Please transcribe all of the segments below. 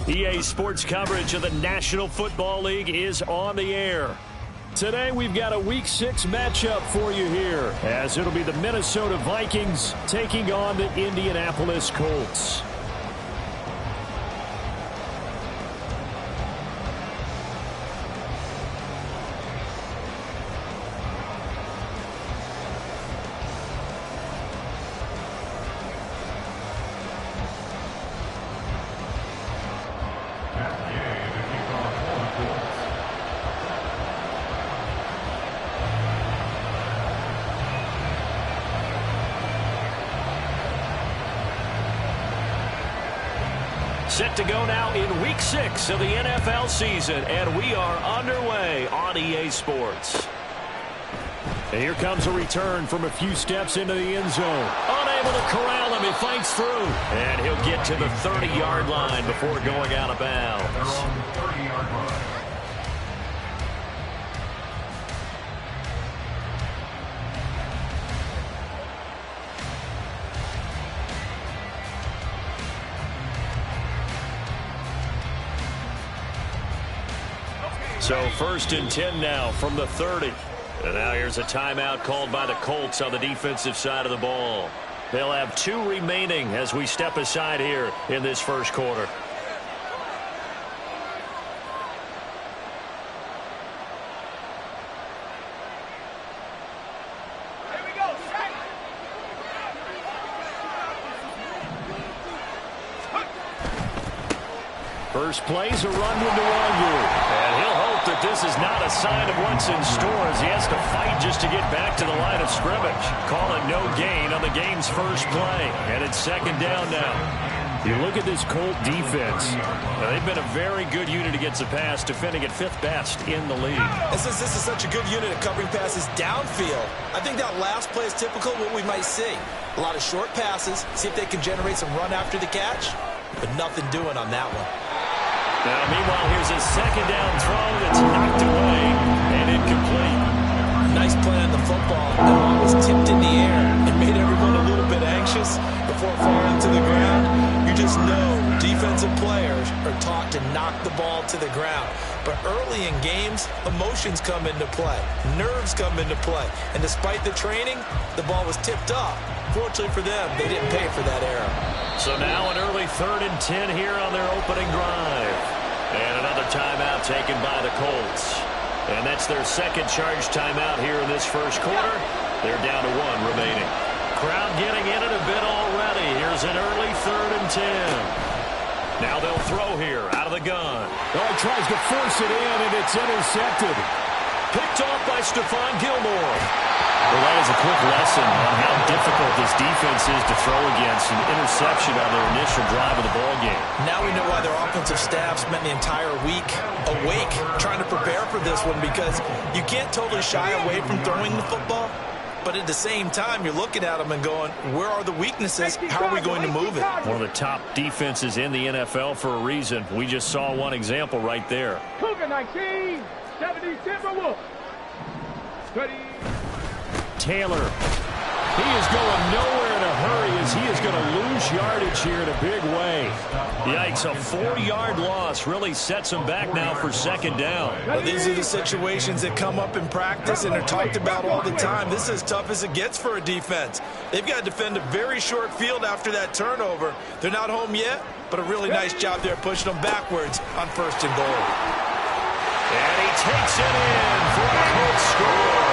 EA Sports coverage of the National Football League is on the air. Today we've got a Week 6 matchup for you here, as it'll be the Minnesota Vikings taking on the Indianapolis Colts. Set to go now in Week 6 of the NFL season, and we are underway on EA Sports. And here comes a return from a few steps into the end zone. Unable to corral him, he fights through. And he'll get to the 30-yard line before going out of bounds. 30-yard line. So 1st and 10 now from the 30. And now here's a timeout called by the Colts on the defensive side of the ball. They'll have 2 remaining as we step aside here in this first quarter. First play's a run with Nwangwu. And he'll hope that this is not a sign of what's in store as he has to fight just to get back to the line of scrimmage. Call it no gain on the game's first play. And it's 2nd down now. You look at this Colt defense. Now, they've been a very good unit against the pass, defending at 5th best in the league. And since this is such a good unit at covering passes downfield, I think that last play is typical of what we might see. A lot of short passes, see if they can generate some run after the catch, but nothing doing on that one. Now, meanwhile, here's a 2nd down throw that's knocked away and incomplete. Nice play on the football. The ball was tipped in the air and made everyone a little bit anxious before falling to the ground. You just know defensive players are taught to knock the ball to the ground. But early in games, emotions come into play. Nerves come into play. And despite the training, the ball was tipped up. Fortunately for them, they didn't pay for that error. So now an early 3rd and 10 here on their opening drive. And another timeout taken by the Colts. And that's their 2nd charge timeout here in this first quarter. They're down to 1 remaining. Crowd getting in it a bit already. Here's an early 3rd and 10. Now they'll throw here out of the gun. Oh, he tries to force it in, and it's intercepted. Picked off by Stephon Gilmore. Well, that is a quick lesson on how difficult this defense is to throw against an interception on their initial drive of the ballgame. Now we know why their offensive staff spent the entire week awake trying to prepare for this one, because you can't totally shy away from throwing the football. But at the same time, you're looking at them and going, where are the weaknesses? How are we going to move it? One of the top defenses in the NFL for a reason. We just saw one example right there. Cougar 19, 70 Timberwolves. Taylor. He is going nowhere in a hurry as he is going to lose yardage here in a big way. Yikes, a 4-yard loss really sets him back now for 2nd down. Well, these are the situations that come up in practice and are talked about all the time. This is as tough as it gets for a defense. They've got to defend a very short field after that turnover. They're not home yet, but a really nice job there pushing them backwards on 1st and goal. And he takes it in for a Colts score.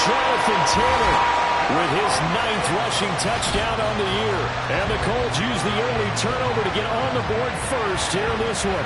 Jonathan Taylor with his 9th rushing touchdown on the year. And the Colts use the early turnover to get on the board first here in this one.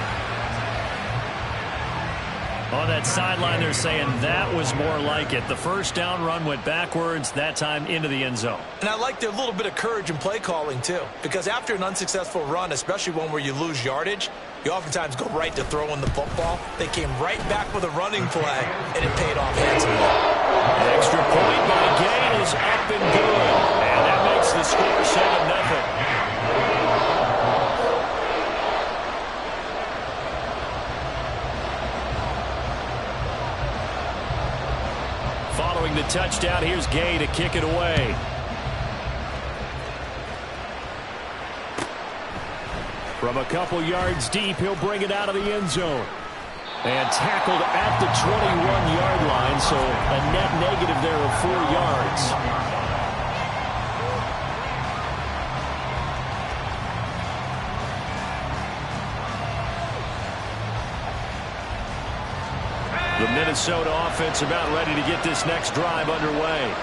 On that sideline, they're saying that was more like it. The 1st down run went backwards, that time into the end zone. And I like their little bit of courage in play calling, too. Because after an unsuccessful run, especially one where you lose yardage, you oftentimes go right to throwing the football. They came right back with a running play, and it paid off handsomely. The extra point by Gay is up and good. And that makes the score 7-0. Following the touchdown, here's Gay to kick it away. From a couple yards deep, he'll bring it out of the end zone. And tackled at the 21-yard line, so a net negative there of 4 yards. The Minnesota offense about ready to get this next drive underway.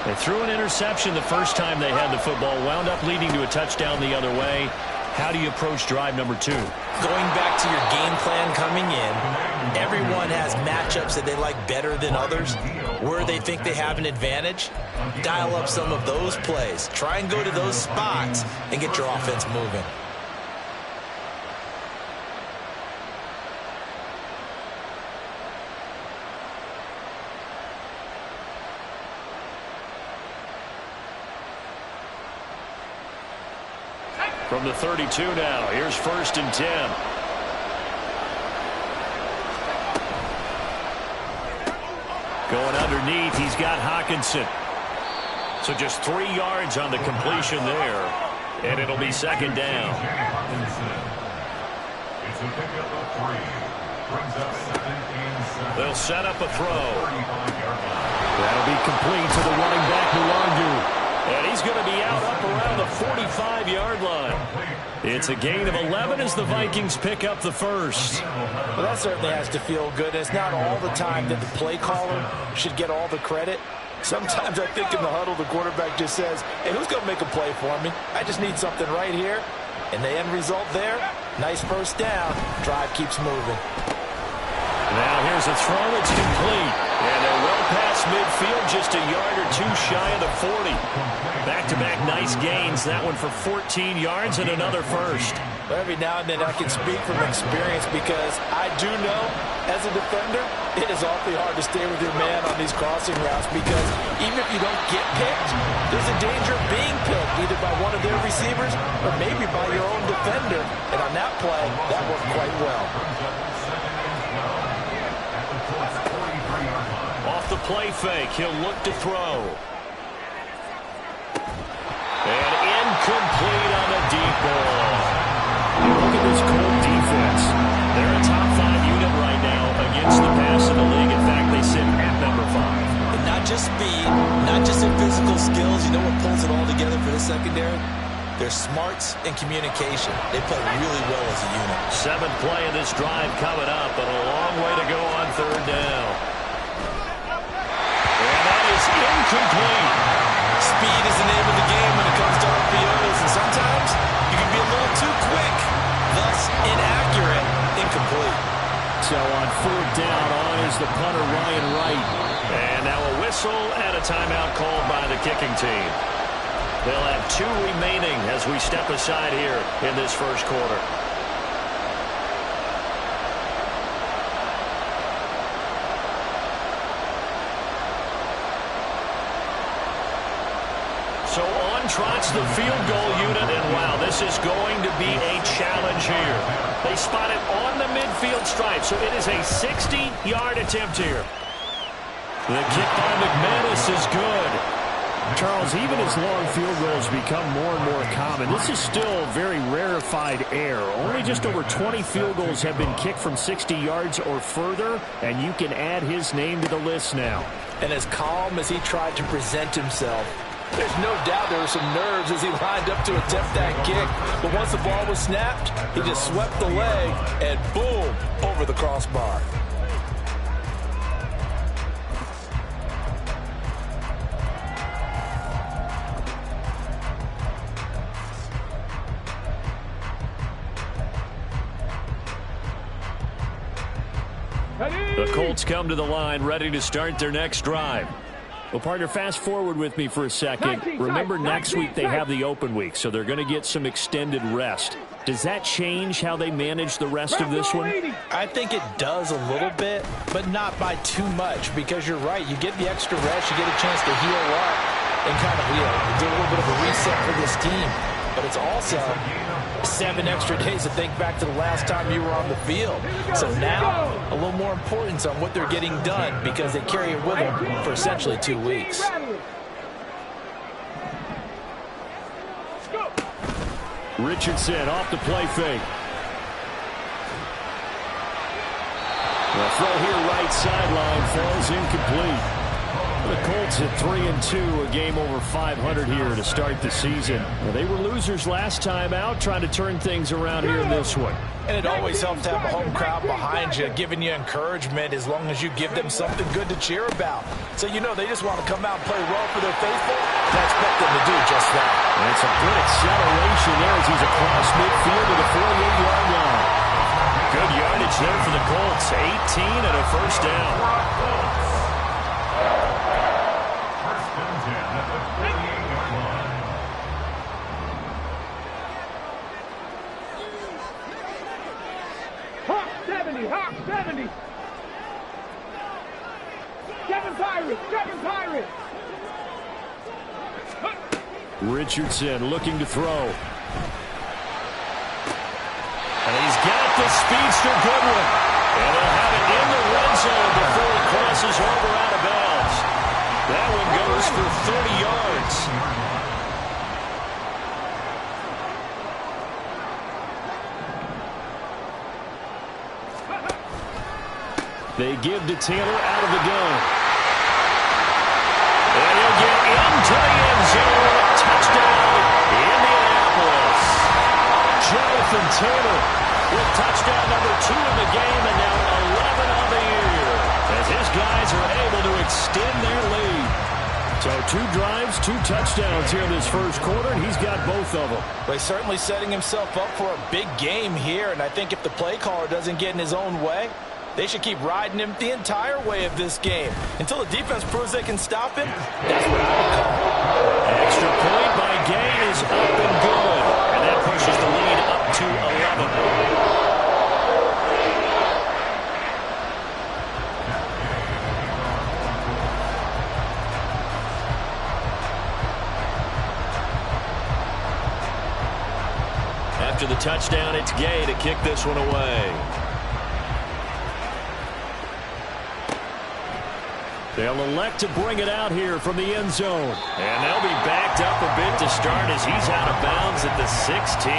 They threw an interception the first time they had the football, wound up leading to a touchdown the other way. How do you approach drive number 2? Going back to your game plan coming in, everyone has matchups that they like better than others, where they think they have an advantage. Dial up some of those plays. Try and go to those spots and get your offense moving. From the 32 now, here's 1st and 10. Going underneath, he's got Hawkinson. So just 3 yards on the completion there, and it'll be 2nd down. It's a pickup of 3. Brings up 2nd and 7. They'll set up a throw. That'll be complete to the running back, Mulangu. And he's going to be out up around the 45-yard line. It's a gain of 11 as the Vikings pick up the first. Well, that certainly has to feel good. It's not all the time that the play caller should get all the credit. Sometimes I think in the huddle, the quarterback just says, hey, who's going to make a play for me? I just need something right here. And the end result there, nice first down. Drive keeps moving. Now here's a throw that's complete. And they're well past midfield, just a yard or 2 shy of the 40. Back-to-back nice gains. That one for 14 yards and another first. Every now and then I can speak from experience because I do know, as a defender, it is awfully hard to stay with your man on these crossing routes because even if you don't get picked, there's a danger of being picked either by one of their receivers or maybe by your own defender. And on that play, that worked quite well. Off the play fake, he'll look to throw. And incomplete on the deep ball. Look at this Colt defense. They're a top 5 unit right now against the pass in the league. In fact, they sit at number 5. And not just speed, not just their physical skills. You know what pulls it all together for this secondary? Their smarts and communication. They play really well as a unit. 7th play of this drive coming up, but a long way to go on 3rd down. And that is incomplete. Speed is the name of the game when it comes to RPOs, and sometimes you can be a little too quick, thus inaccurate, incomplete. So on 4th down, on is the punter, Ryan Wright. And now a whistle and a timeout called by the kicking team. They'll have 2 remaining as we step aside here in this first quarter. So on trots the field goal unit, and wow, this is going to be a challenge here. They spot it on the midfield stripe, so it is a 60-yard attempt here. The kick by McManus is good. Charles, even as long field goals become more and more common, this is still very rarefied air. Only just over 20 field goals have been kicked from 60 yards or further, and you can add his name to the list now. And as calm as he tried to present himself, there's no doubt there were some nerves as he lined up to attempt that kick. But once the ball was snapped, he just swept the leg and boom, over the crossbar. The Colts come to the line ready to start their next drive. Well, partner, fast forward with me for a second. Remember, next week they have the open week, so they're going to get some extended rest. Does that change how they manage the rest of this one? I think it does a little bit, but not by too much, because you're right. You get the extra rest, you get a chance to heal up and kind of, do a little bit of a reset for this team. But it's also 7 extra days to think back to the last time you were on the field. So now, a little more importance on what they're getting done because they carry it with them for essentially 2 weeks. Richardson off the play fake. The throw here right sideline falls incomplete. The Colts at 3-2, a game over 500 here to start the season. Well, they were losers last time out, trying to turn things around here in this one. And it always helps to have a home crowd behind you, giving you encouragement as long as you give them something good to cheer about. So you know they just want to come out and play well for their faithful. I expect them to do just that. And some good acceleration there as he's across midfield to the 48-yard line. Good yardage there for the Colts. 18 and a first down. First and 10 at the 48-yard line. Hawk 70, Hawk 70. Kevin Pirate. Richardson looking to throw. And he's got the speedster Goodwin. And they'll have it in the red zone before he crosses over out of bounds. That one goes for 30 yards. They give to Taylor out of the gun. And he'll get into the end zone. Touchdown, Indianapolis. Jonathan Taylor with touchdown number 2 in the game, and now 11 on the year, as his guys are able to extend their lead. So 2 drives, 2 touchdowns here in this first quarter, and he's got both of them. But he's certainly setting himself up for a big game here, and I think if the play caller doesn't get in his own way, they should keep riding him the entire way of this game. Until the defense proves they can stop him, that's what I would call. Extra point by Gay is up and good. And that pushes the lead up to 11. After the touchdown, it's Gay to kick this one away. They'll elect to bring it out here from the end zone. And they'll be backed up a bit to start as he's out of bounds at the 16.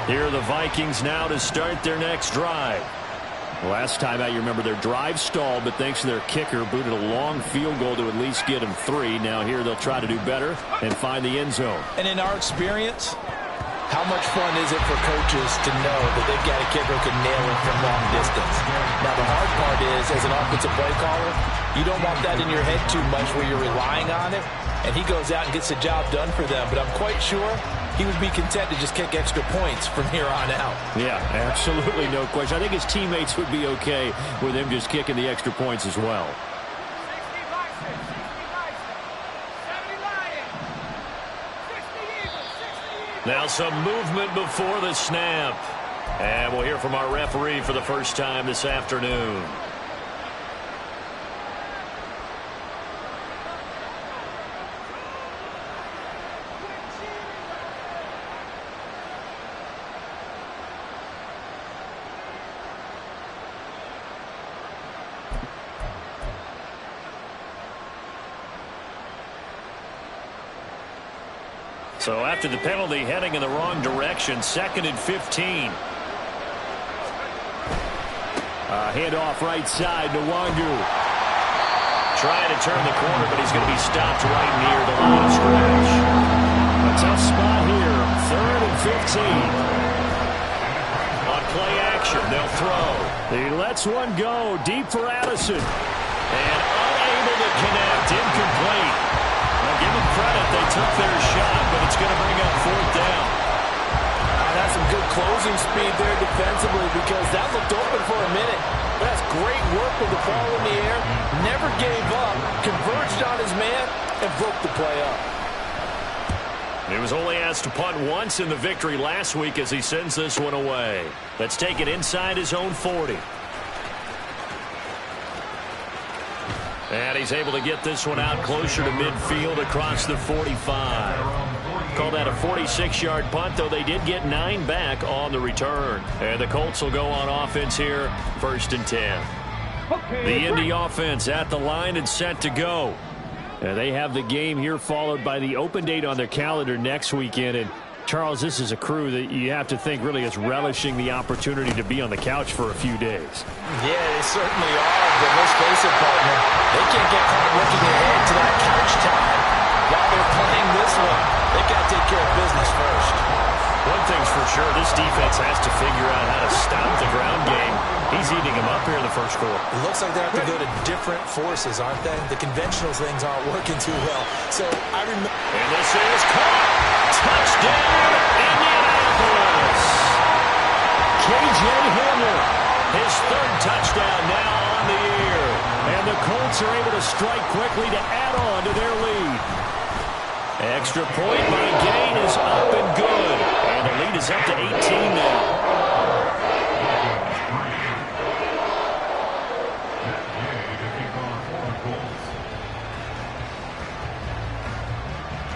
Here are the Vikings now to start their next drive. Last time out, you remember their drive stalled, but thanks to their kicker, booted a long field goal to at least get them 3. Now here they'll try to do better and find the end zone. And in our experience, how much fun is it for coaches to know that they've got a kicker who can nail it from long distance? Now the hard part is, as an offensive play caller, you don't want that in your head too much where you're relying on it, and he goes out and gets the job done for them. But I'm quite sure he would be content to just kick extra points from here on out. Yeah, absolutely no question. I think his teammates would be okay with him just kicking the extra points as well. Now some movement before the snap. And we'll hear from our referee for the first time this afternoon. So after the penalty, heading in the wrong direction, 2nd and 15. Handoff right side to Wangu. Trying to turn the corner, but he's going to be stopped right near the line of scrimmage. A tough spot here, 3rd and 15. On play action, they'll throw. He lets one go, deep for Addison. And unable to connect, incomplete. Now give them credit, they took their shot, but it's going to bring up 4th down. That's some good closing speed there defensively because that looked open for a minute. That's great work with the ball in the air. Never gave up, converged on his man, and broke the play up. He was only asked to punt once in the victory last week as he sends this one away. Let's take it inside his own 40. And he's able to get this one out closer to midfield across the 45. call that a 46-yard punt, though they did get 9 back on the return. And the Colts will go on offense here, 1st and 10. The Indy offense at the line and set to go. And they have the game here followed by the open date on their calendar next weekend. And Charles, this is a crew that you have to think really is relishing the opportunity to be on the couch for a few days. Yeah, they certainly are. But let's face it, partner, they can't get caught looking ahead to that couch time while they're playing this one. They've got to take care of business first. One thing's for sure, this defense has to figure out how to stop the ground game. He's eating them up here in the first quarter. It looks like they have to go to different forces, aren't they? The conventional things aren't working too well. So I remember. And this is caught. Touchdown, Indianapolis. K.J. Hamler, his 3rd touchdown now on the year. And the Colts are able to strike quickly to add on to their lead. Extra point by Gain is up and good. And the lead is up to 18 now.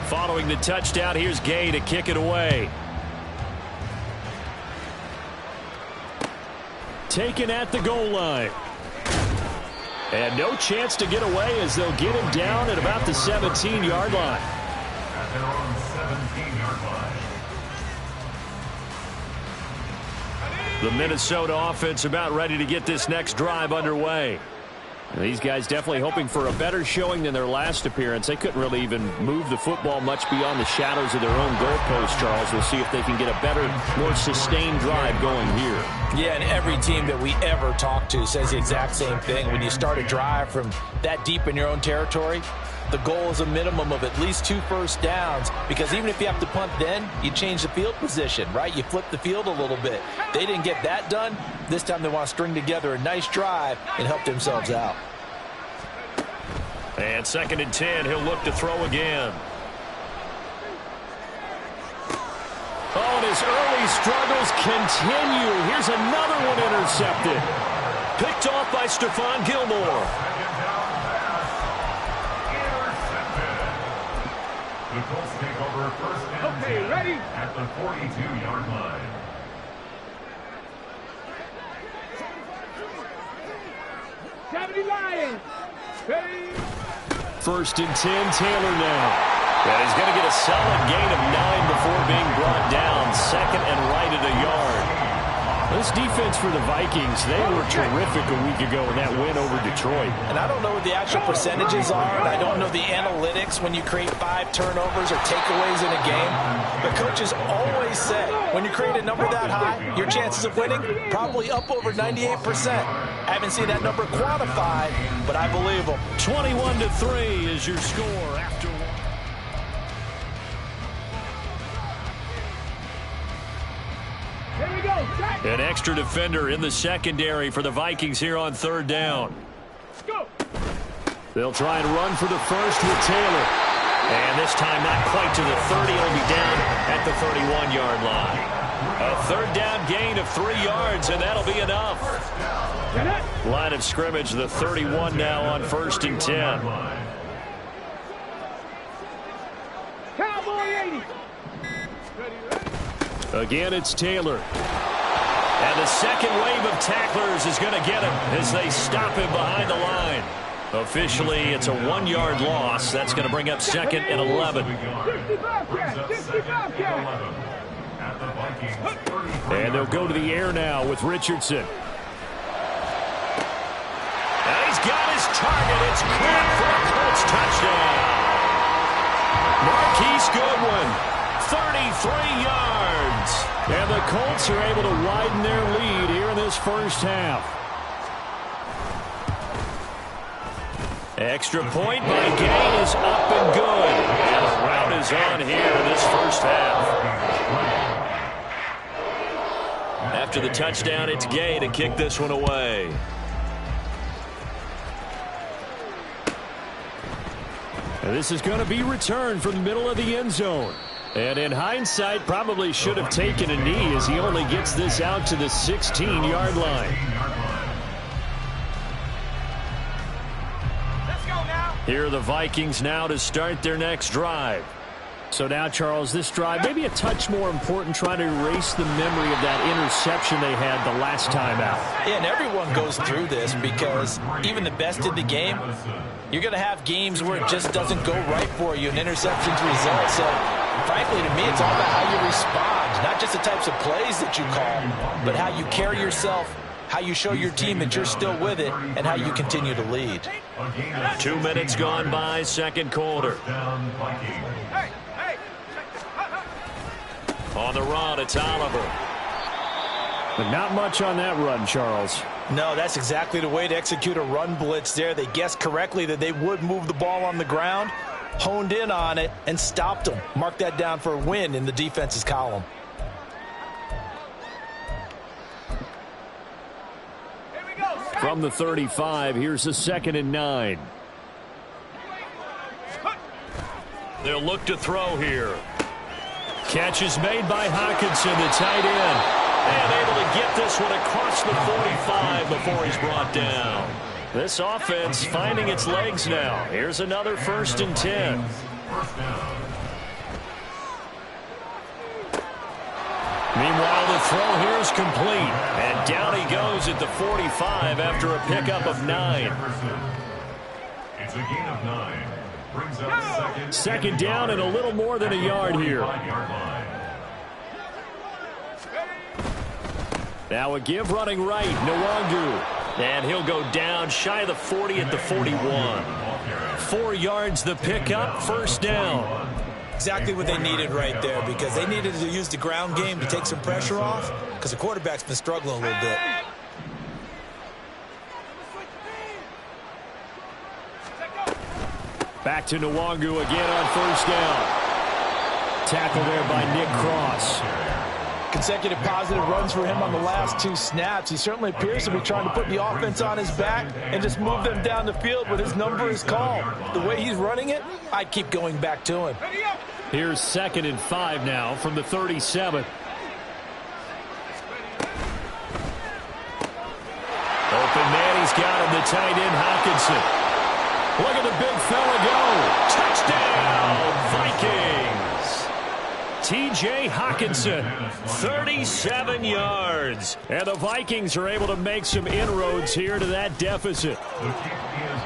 Following the touchdown, here's Gay to kick it away. Taken at the goal line. And no chance to get away as they'll get him down at about the 17-yard line. At their own 17-yard line. The Minnesota offense about ready to get this next drive underway. And these guys definitely hoping for a better showing than their last appearance. They couldn't really even move the football much beyond the shadows of their own goalpost, Charles. We'll see if they can get a better, more sustained drive going here. Yeah, and every team that we ever talk to says the exact same thing. When you start a drive from that deep in your own territory, the goal is a minimum of at least 2 first downs, because even if you have to punt then, you change the field position, right? You flip the field a little bit. They didn't get that done. This time they want to string together a nice drive and help themselves out. And 2nd and 10, he'll look to throw again. Oh, and his early struggles continue. Here's another one intercepted. Picked off by Stephon Gilmore. The Colts take over 1st and 10 ready? at the 42-yard line. Lions. Ready? 1st and 10, Taylor now. And he's going to get a solid gain of 9 before being brought down. 2nd and right at a yard. This defense for the Vikings, they were terrific a week ago in that win over Detroit. And I don't know what the actual percentages are, and I don't know the analytics when you create 5 turnovers or takeaways in a game. But coaches always say, when you create a number that high, your chances of winning probably up over 98%. I haven't seen that number quantified, but I believe them. 21-3 is your score after one. Here we go. Jack. An extra defender in the secondary for the Vikings here on 3rd down. Go. They'll try and run for the first with Taylor. And this time not quite to the 30. It'll be down at the 31-yard line. A 3rd down gain of 3 yards, and that'll be enough. Line of scrimmage, the 31 now on 1st and 10. Cowboy 80. Again, it's Taylor. And the second wave of tacklers is going to get him as they stop him behind the line. Officially, it's a 1-yard loss. That's going to bring up 2nd and 11. And they'll go to the air now with Richardson. And he's got his target. It's caught for a Colts touchdown. Marquise Goodwin. 33 yards. And the Colts are able to widen their lead here in this first half. Extra point by Gay is up and good. And the rout is on here in this first half. After the touchdown, it's Gay to kick this one away. And this is going to be returned from the middle of the end zone. And in hindsight, probably should have taken a knee as he only gets this out to the 16-yard line. Let's go now. Here are the Vikings now to start their next drive. So now, Charles, this drive maybe a touch more important, trying to erase the memory of that interception they had the last time out. Yeah, and everyone goes through this because even the best in the game, you're going to have games where it just doesn't go right for you, and interceptions result. So, frankly, to me, it's all about how you respond, not just the types of plays that you call, but how you carry yourself, how you show your team that you're still with it, and how you continue to lead. 2 minutes gone by, second quarter. On the run, it's Oliver. But not much on that run, Charles. No, that's exactly the way to execute a run blitz there. They guessed correctly that they would move the ball on the ground, honed in on it, and stopped them. Mark that down for a win in the defense's column. From the 35, here's a 2nd and 9. They'll look to throw here. Catch is made by Hockenson, the tight end. And able to get this one across the 45 before he's brought down. This offense finding its legs now. Here's another 1st and 10. Meanwhile, the throw here is complete. And down he goes at the 45 after a pickup of 9. It's a gain of 9. Brings up Second down and a little more than a yard here. Now a give running right, Nwangu. And he'll go down shy of the 40 at the 41. 4 yards the pickup, 1st down. Exactly what they needed right there, because they needed to use the ground game to take some pressure off, because the quarterback's been struggling a little bit. Back to Nwangu again on 1st down. Tackle there by Nick Cross. Consecutive positive runs for him on the last 2 snaps. He certainly appears to be trying to put the offense on his back and just move them down the field when his number is called. The way he's running it, I'd keep going back to him. Here's 2nd and 5 now from the 37. Open man, he's got him, the tight end Hockenson. Look at the big fella go. Touchdown, Vikings. T.J. Hockenson, 37 yards. And the Vikings are able to make some inroads here to that deficit.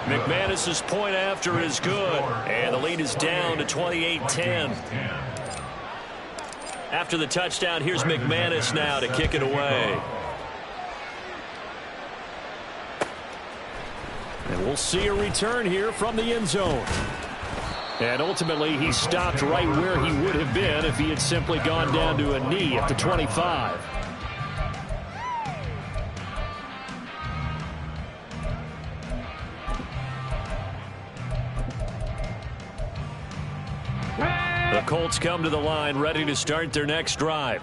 McManus's point after is good. And the lead is down to 28-10. After the touchdown, here's McManus now to kick it away. And we'll see a return here from the end zone. And ultimately, he stopped right where he would have been if he had simply gone down to a knee at the 25. The Colts come to the line ready to start their next drive.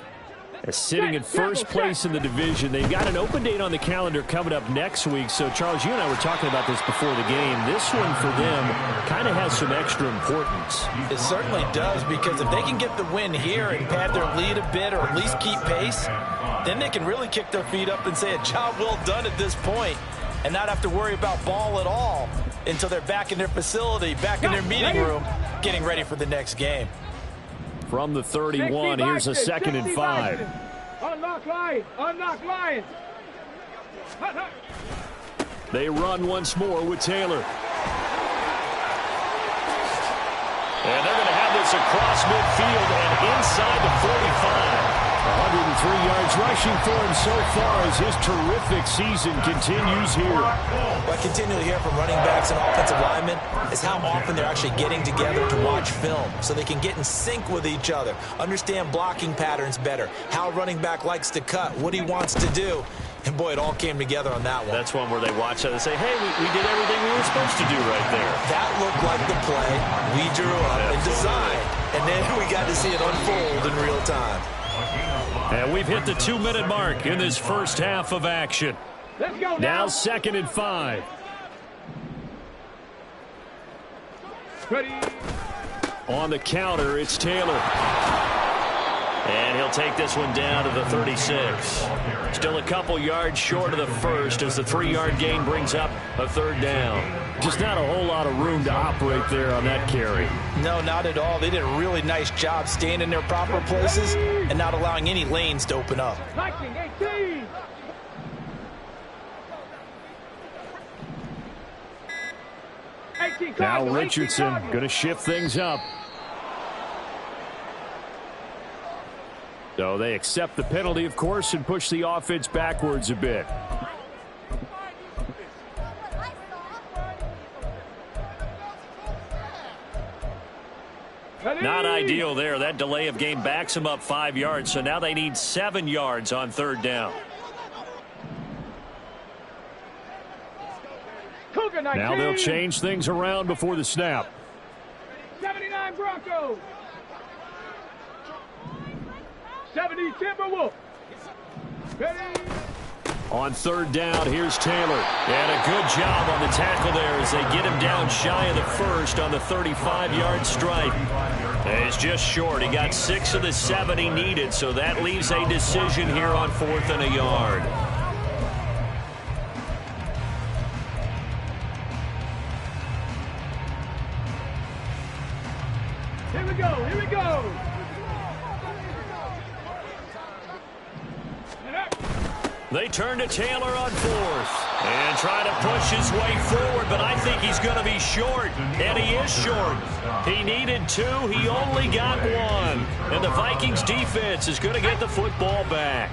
Sitting in first place in the division. They've got an open date on the calendar coming up next week. So, Charles, you and I were talking about this before the game. This one for them kind of has some extra importance. It certainly does, because if they can get the win here and pad their lead a bit or at least keep pace, then they can really kick their feet up and say a job well done at this point and not have to worry about ball at all until they're back in their facility, back in their meeting room, getting ready for the next game. From the 31, here's a 2nd and 5. Unlock line! Unlock line! They run once more with Taylor. And they're going to have this across midfield and inside the 45. 103 yards rushing for him so far as his terrific season continues here. What I continue to hear from running backs and offensive linemen is how often they're actually getting together to watch film so they can get in sync with each other, understand blocking patterns better, how a running back likes to cut, what he wants to do. And, boy, it all came together on that one. That's one where they watch it and say, hey, we did everything we were supposed to do right there. That looked like the play we drew up and designed, and then we got to see it unfold in real time. And we've hit the 2-minute mark in this first half of action. Let's go Now 2nd and 5. Ready. On the counter, it's Taylor. And he'll take this one down to the 36. Still a couple yards short of the first as the 3-yard gain brings up a 3rd down. Just not a whole lot of room to operate there on that carry. No, not at all. They did a really nice job staying in their proper places and not allowing any lanes to open up. 19-18. Now Richardson going to shift things up. So they accept the penalty, of course, and push the offense backwards a bit. Not ideal there. That delay of game backs them up 5 yards, so now they need 7 yards on 3rd down. Now they'll change things around before the snap. 79 Broncos. 70 Timberwolves. Ready. On 3rd down, here's Taylor. And a good job on the tackle there as they get him down shy of the first on the 35-yard strike. He's just short. He got 6 of the 7 he needed, so that leaves a decision here on 4th and a yard. Here we go. Here we go. They turn to Taylor on 4th and try to push his way forward, but I think he's going to be short, and he is short. He needed 2. He only got 1, and the Vikings defense is going to get the football back.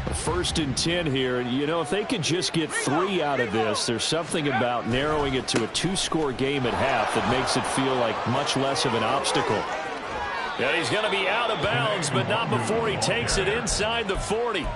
1st and 10 here. You know, if they could just get 3 out of this, there's something about narrowing it to a 2-score game at half that makes it feel like much less of an obstacle. Yeah, he's going to be out of bounds, but not before he takes it inside the 40.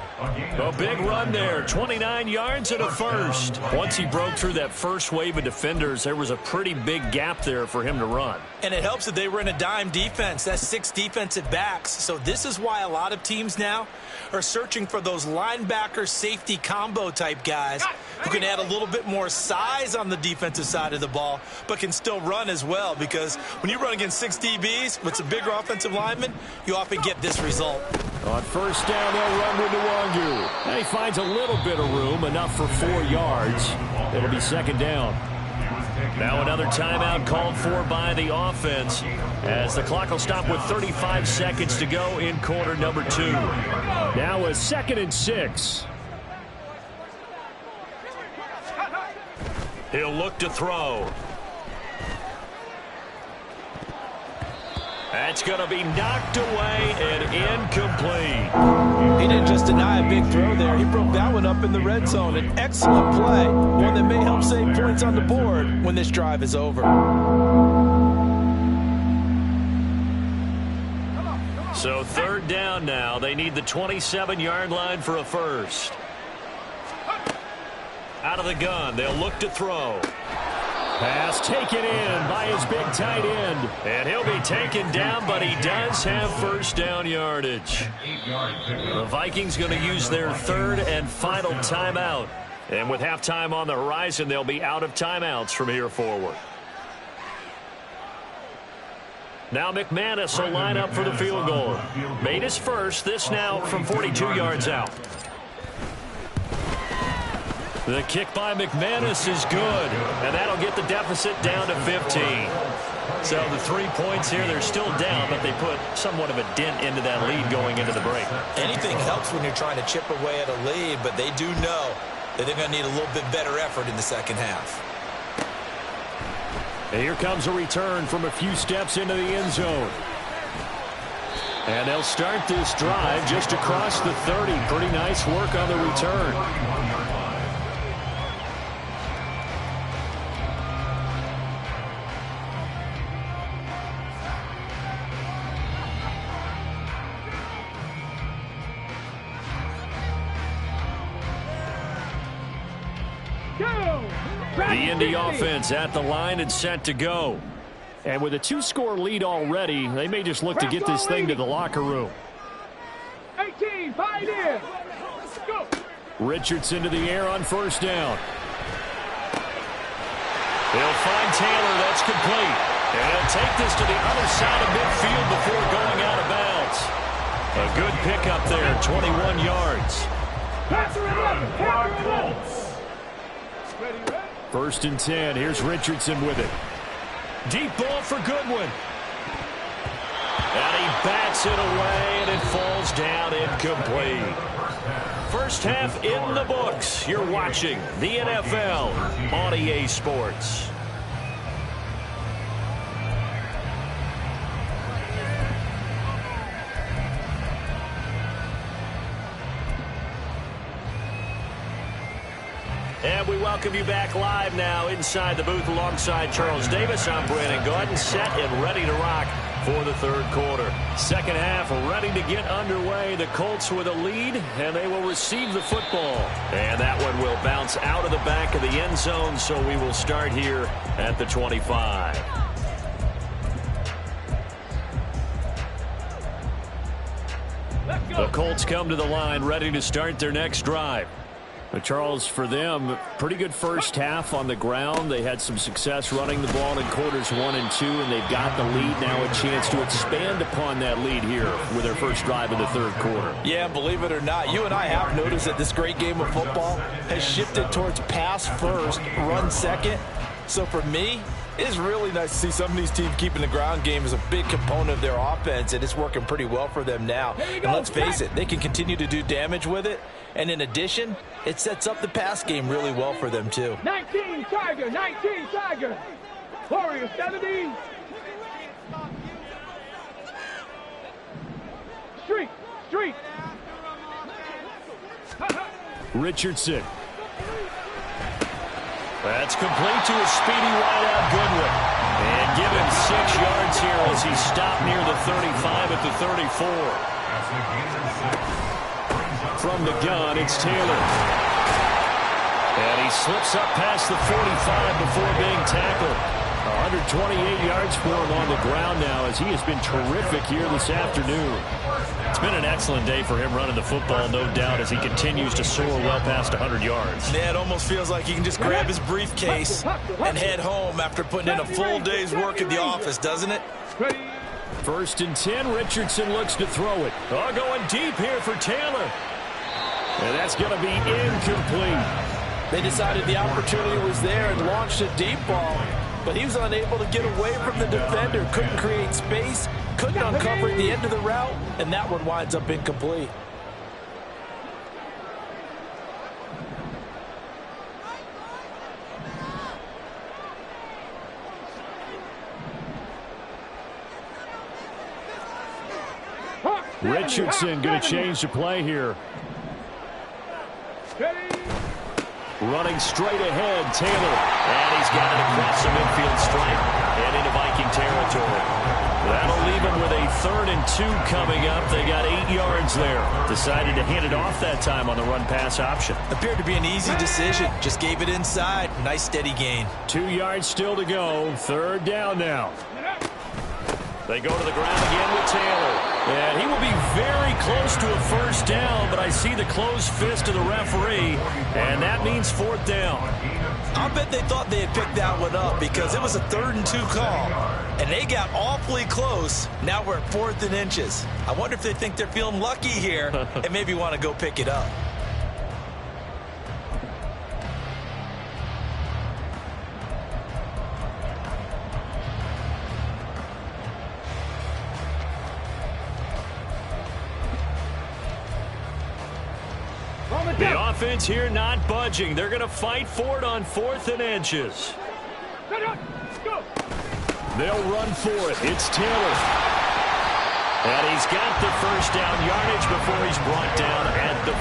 A big run there, 29 yards and a first. Once he broke through that first wave of defenders, there was a pretty big gap there for him to run. And it helps that they were in a dime defense. That's 6 defensive backs. So this is why a lot of teams now are searching for those linebacker safety combo type guys who can add a little bit more size on the defensive side of the ball, but can still run as well, because when you run against 6 DBs with some bigger offensive linemen, you often get this result. On 1st down, they'll run with Nwangu. And he finds a little bit of room, enough for 4 yards. It'll be 2nd down. Now another timeout called for by the offense as the clock will stop with 35 seconds to go in quarter number 2. Now a 2nd and 6. He'll look to throw. That's going to be knocked away and incomplete. He didn't just deny a big throw there. He broke that one up in the red zone. An excellent play, one that may help save points on the board when this drive is over. So 3rd down now. They need the 27-yard line for a first. Out of the gun, they'll look to throw. Pass taken in by his big tight end. And he'll be taken down, but he does have 1st down yardage. The Vikings going to use their 3rd and final timeout. And with halftime on the horizon, they'll be out of timeouts from here forward. Now McManus will line up for the field goal. Made his first, this now from 42 yards out. The kick by McManus is good, and that'll get the deficit down to 15. So the 3 points here, they're still down, but they put somewhat of a dent into that lead going into the break. Anything helps when you're trying to chip away at a lead, but they do know that they're going to need a little bit better effort in the second half. And here comes a return from a few steps into the end zone. And they'll start this drive just across the 30. Pretty nice work on the return. The Indy offense at the line and set to go. And with a 2-score lead already, they may just look to get this thing to the locker room. 18, Pioneer. Go. Richardson to the air on 1st down. They'll find Taylor. That's complete. And he'll take this to the other side of midfield before going out of bounds. A good pickup there, 21 yards. First and 10. Here's Richardson with it. Deep ball for Goodwin. And he bats it away, and it falls down incomplete. First half in the books. You're watching the NFL on EA Sports. And we welcome you back live now inside the booth alongside Charles Davis. I'm Brandon Gordon, set and ready to rock for the third quarter. Second half ready to get underway. The Colts with a lead, and they will receive the football. And that one will bounce out of the back of the end zone, so we will start here at the 25. The Colts come to the line ready to start their next drive. Charles, for them, pretty good first half on the ground. They had some success running the ball in quarters 1 and 2, and they've got the lead now, a chance to expand upon that lead here with their first drive of the third quarter. Yeah, believe it or not, you and I have noticed that this great game of football has shifted towards pass first, run second. So for me, it's really nice to see some of these teams keeping the ground game as a big component of their offense, and it's working pretty well for them now. And let's face it, they can continue to do damage with it. And in addition, it sets up the pass game really well for them, too. 19 Tiger, 19 Tiger. Warrior 70. Street. Richardson. That's complete to a speedy wideout Goodwin. And give him 6 yards here as he stopped near the 35 at the 34. From the gun, it's Taylor. And he slips up past the 45 before being tackled. 128 yards for him on the ground now as he has been terrific here this afternoon. It's been an excellent day for him running the football, no doubt, as he continues to soar well past 100 yards. Yeah, it almost feels like he can just grab his briefcase and head home after putting in a full day's work at the office, doesn't it? First and 10, Richardson looks to throw it. Oh, going deep here for Taylor. And that's going to be incomplete. They decided the opportunity was there and launched a deep ball, but he was unable to get away from the defender, couldn't create space, couldn't uncover the end of the route, and that one winds up incomplete. Richardson going to change the play here. Running straight ahead, Taylor. And he's got it across the midfield stripe and into Viking territory. That'll leave him with a 3rd and 2 coming up. They got 8 yards there. Decided to hand it off that time on the run-pass option. Appeared to be an easy decision. Just gave it inside. Nice steady gain. 2 yards still to go. 3rd down now. They go to the ground again with Taylor. And he will be very close to a first down, but I see the closed fist of the referee, and that means 4th down. I'll bet they thought they had picked that one up because it was a 3rd and 2 call, and they got awfully close. Now we're at 4th and inches. I wonder if they think they're feeling lucky here and maybe want to go pick it up. The offense here not budging. They're going to fight for it on 4th and inches. They'll run for it. It's Taylor. And he's got the first down yardage before he's brought down at the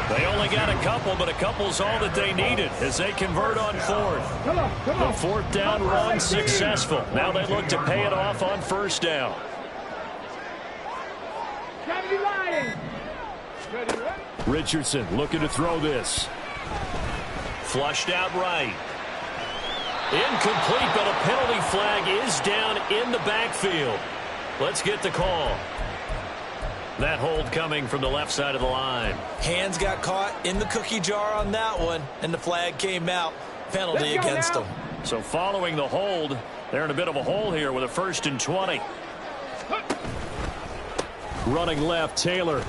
42. They only got a couple, but a couple's all that they needed as they convert on 4th. The 4th down run successful. Now they look to pay it off on 1st down. Richardson looking to throw this. Flushed out right. Incomplete, but a penalty flag is down in the backfield. Let's get the call. That hold coming from the left side of the line. Hands got caught in the cookie jar on that one, and the flag came out. Penalty against them. So following the hold, they're in a bit of a hole here with a 1st and 20. Running left, Taylor.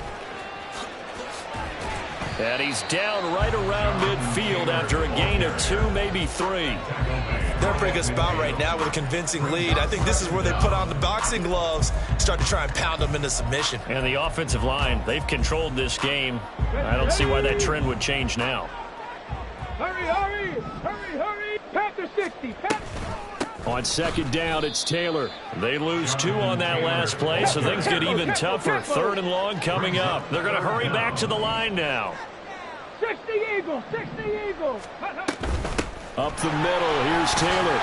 And he's down right around midfield after a gain of 2, maybe 3. They're a pretty good spot right now with a convincing lead. I think this is where they put on the boxing gloves, start to try and pound them into submission. And the offensive line, they've controlled this game. I don't see why that trend would change now. Hurry, hurry, hurry, hurry. Panther 60. On second down, it's Taylor. They lose 2 on that last play, so things get even tougher. 3rd and long coming up. They're going to hurry back to the line now. 60 Eagles, 60 Eagles. Up the middle, here's Taylor.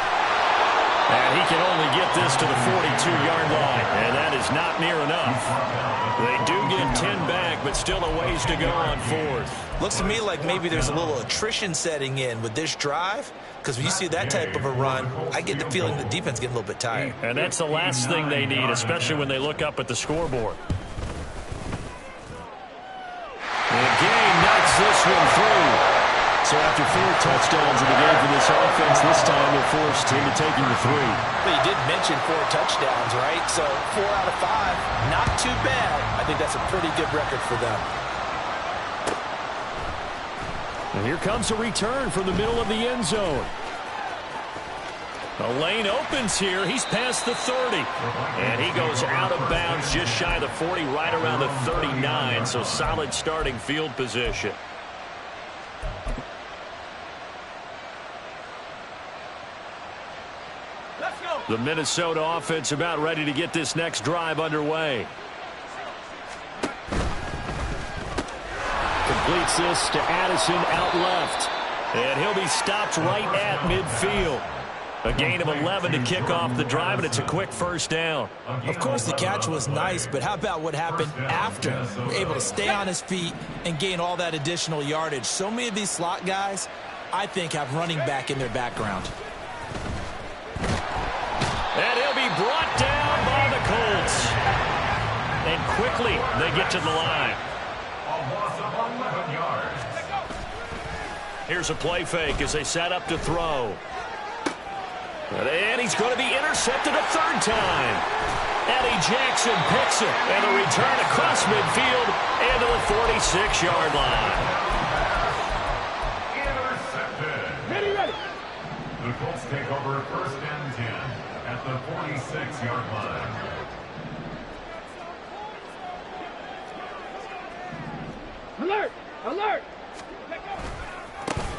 And he can only get this to the 42-yard line, and that is not near enough. They do get 10 back, but still a ways to go on 4th. Looks to me like maybe there's a little attrition setting in with this drive, because when you see that type of a run, I get the feeling the defense getting a little bit tired. And that's the last thing they need, especially when they look up at the scoreboard. And Gay knocks this one through. So after 4 touchdowns in the game for this offense, this time they're forced into taking the 3. But you did mention 4 touchdowns, right? So 4 out of 5, not too bad. I think that's a pretty good record for them. And here comes a return from the middle of the end zone. The lane opens here. He's past the 30. And he goes out of bounds just shy of the 40, right around the 39. So solid starting field position. The Minnesota offense about ready to get this next drive underway. Completes this to Addison out left. And he'll be stopped right at midfield. A gain of 11 to kick off the drive, and it's a quick first down. Of course, the catch was nice, but how about what happened after? Able to stay on his feet and gain all that additional yardage. So many of these slot guys, I think, have running back in their background. And he'll be brought down by the Colts. And quickly, they get to the line. A loss of 11 yards. Here's a play fake as they set up to throw. And he's going to be intercepted a 3rd time. Eddie Jackson picks it. And a return across midfield into the 46-yard line. Intercepted. Ready. The Colts take over 1st and 10 at the 46-yard line. Alert, alert.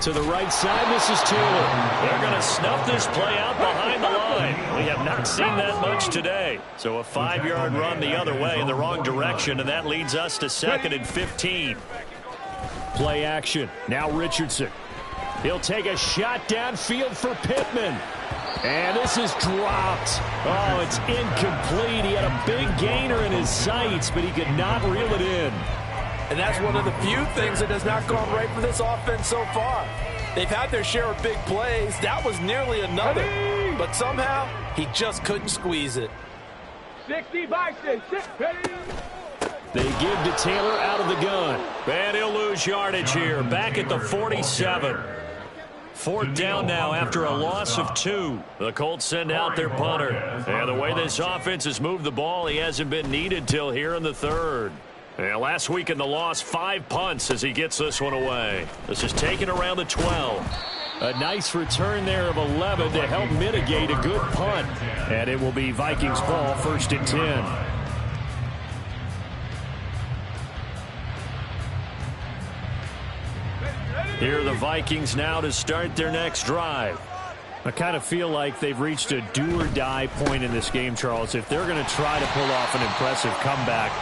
To the right side, this is Taylor. They're going to snuff this play out behind the line. We have not seen that much today. So a 5-yard run the other way in the wrong direction, and that leads us to 2nd and 15. Play action. Now Richardson. He'll take a shot downfield for Pittman. And this is dropped. Oh, it's incomplete. He had a big gainer in his sights, but he could not reel it in. And that's one of the few things that has not gone right for this offense so far. They've had their share of big plays. That was nearly another. But somehow, he just couldn't squeeze it. 60 Bison, 6, ready. They give to Taylor out of the gun. And he'll lose yardage here. Back at the 47. 4th down now after a loss of 2. The Colts send out their punter. And the way this offense has moved the ball, he hasn't been needed till here in the 3rd. And last week in the loss, 5 punts as he gets this one away. This is taken around the 12. A nice return there of 11 to help mitigate a good punt. And it will be Vikings ball, 1st and 10. Here are the Vikings now to start their next drive. I kind of feel like they've reached a do-or-die point in this game, Charles. If they're going to try to pull off an impressive comeback,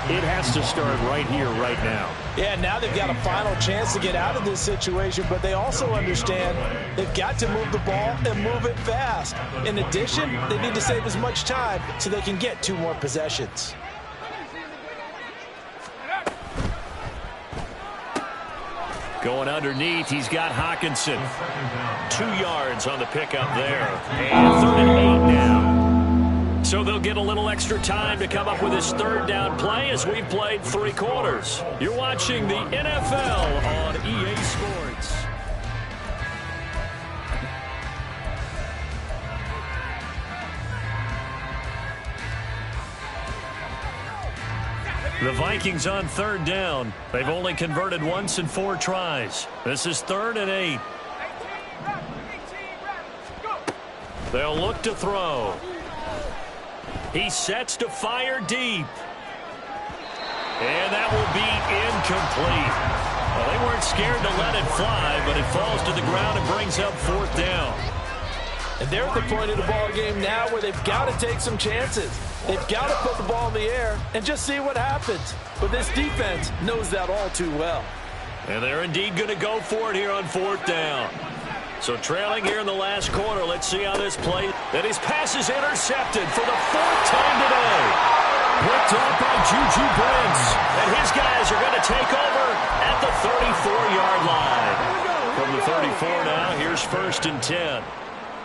it has to start right here, right now. Yeah, now they've got a final chance to get out of this situation, but they also understand they've got to move the ball and move it fast. In addition, they need to save as much time so they can get 2 more possessions. Going underneath, he's got Hawkinson. 2 yards on the pickup there. And 3rd and 8 now. So they'll get a little extra time to come up with his 3rd down play as we've played 3 quarters. You're watching the NFL on EA Sports. The Vikings on third down. They've only converted once in 4 tries. This is 3rd and 8. They'll look to throw. He sets to fire deep. And that will be incomplete. Well, they weren't scared to let it fly, but it falls to the ground and brings up 4th down. And they're at the point of the ball game now where they've got to take some chances. They've got to put the ball in the air and just see what happens. But this defense knows that all too well. And they're indeed going to go for it here on 4th down. So trailing here in the last quarter, let's see how this plays. And his pass is intercepted for the 4th time today. Picked up by Juju Brents. And his guys are going to take over at the 34-yard line. From the 34 now, here's 1st and 10.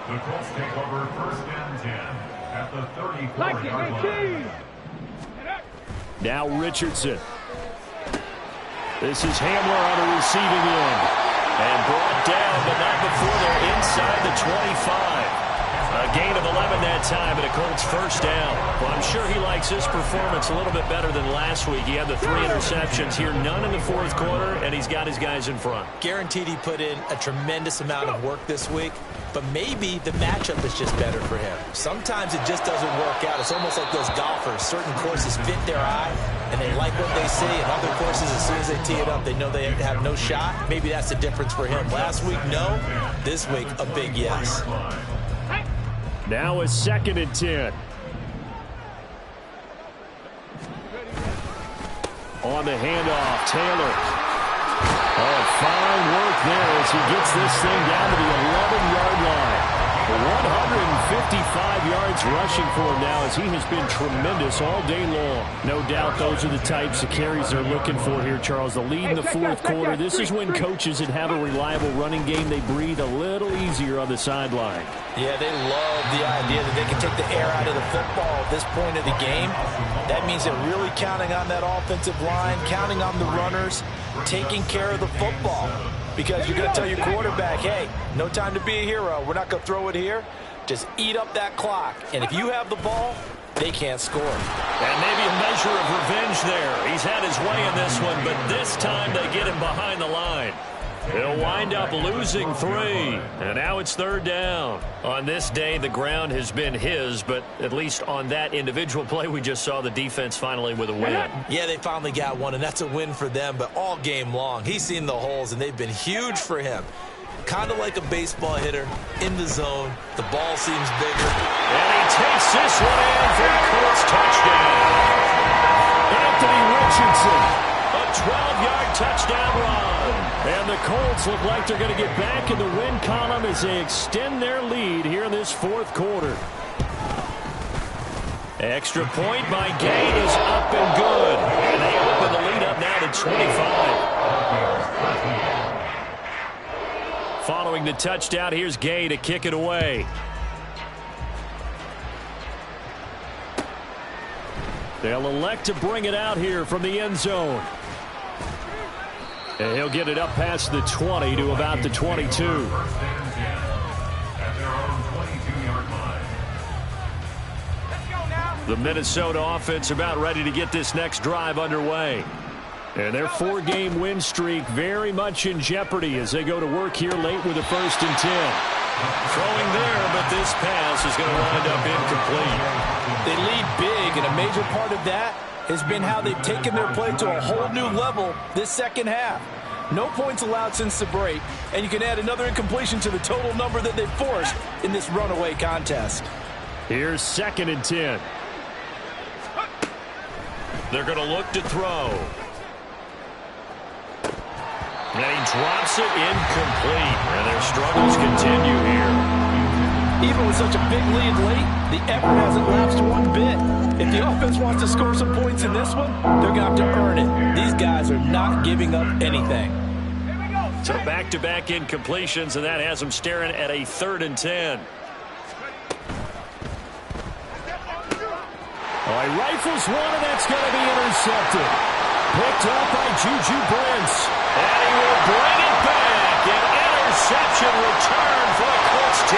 The Colts take over 1st and 10 at the 34-yard line. Now Richardson. This is Hamler on the receiving end. And brought down, but not before they're inside the 25. A gain of 11 that time, and a Colts 1st down. Well, I'm sure he likes his performance a little bit better than last week. He had the 3 interceptions here, none in the 4th quarter, and he's got his guys in front. Guaranteed he put in a tremendous amount of work this week, but maybe the matchup is just better for him. Sometimes it just doesn't work out. It's almost like those golfers. Certain courses fit their eye, and they like what they see, and other courses, as soon as they tee it up, they know they have no shot. Maybe that's the difference for him. Last week, no. This week, a big yes. Now a 2nd and 10. On the handoff, Taylor. Oh, fine work there as he gets this thing down to the 11-yard line. 155 yards rushing for him now as he has been tremendous all day long. No doubt those are the types of carries they're looking for here, Charles. The lead in the 4th quarter. This is when coaches that have a reliable running game, they breathe a little easier on the sideline. Yeah, they love the idea that they can take the air out of the football at this point of the game. That means they're really counting on that offensive line, counting on the runners, taking care of the football. Because you're going to tell your quarterback, hey, no time to be a hero. We're not going to throw it here. Just eat up that clock. And if you have the ball, they can't score. And maybe a measure of revenge there. He's had his way in this one, but this time they get him behind the line. They'll wind up losing 3. And now it's 3rd down. On this day, the ground has been his, but at least on that individual play, we just saw the defense finally with a win. Yeah, they finally got one, and that's a win for them, but all game long, he's seen the holes, and they've been huge for him. Kind of like a baseball hitter in the zone. The ball seems bigger. And he takes this one in for a Colts touchdown. Anthony Richardson. A 12-yard touchdown run. And the Colts look like they're going to get back in the win column as they extend their lead here in this 4th quarter. Extra point by Gay is up and good. And they open the lead up now to 25. Following the touchdown, here's Gay to kick it away. They'll elect to bring it out here from the end zone. And he'll get it up past the 20 to about the 22. At their own 22-yard line. The Minnesota offense about ready to get this next drive underway. And their 4-game win streak very much in jeopardy as they go to work here late with a 1st and 10. Throwing there, but this pass is going to wind up incomplete. They lead big, and a major part of that has been how they've taken their play to a whole new level this 2nd half. No points allowed since the break, and you can add another incompletion to the total number that they've forced in this runaway contest. Here's 2nd and 10. They're going to look to throw. And he drops it incomplete. And their struggles continue here. Even with such a big lead late, the effort hasn't lapsed one bit. If the offense wants to score some points in this one, they're going to have to earn it. These guys are not giving up anything. So back-to-back incompletions, and that has them staring at a 3rd and 10. Oh, he rifles one, and that's going to be intercepted. Picked up by Juju Brents. And he will bring it back. An interception return for the Colts 10.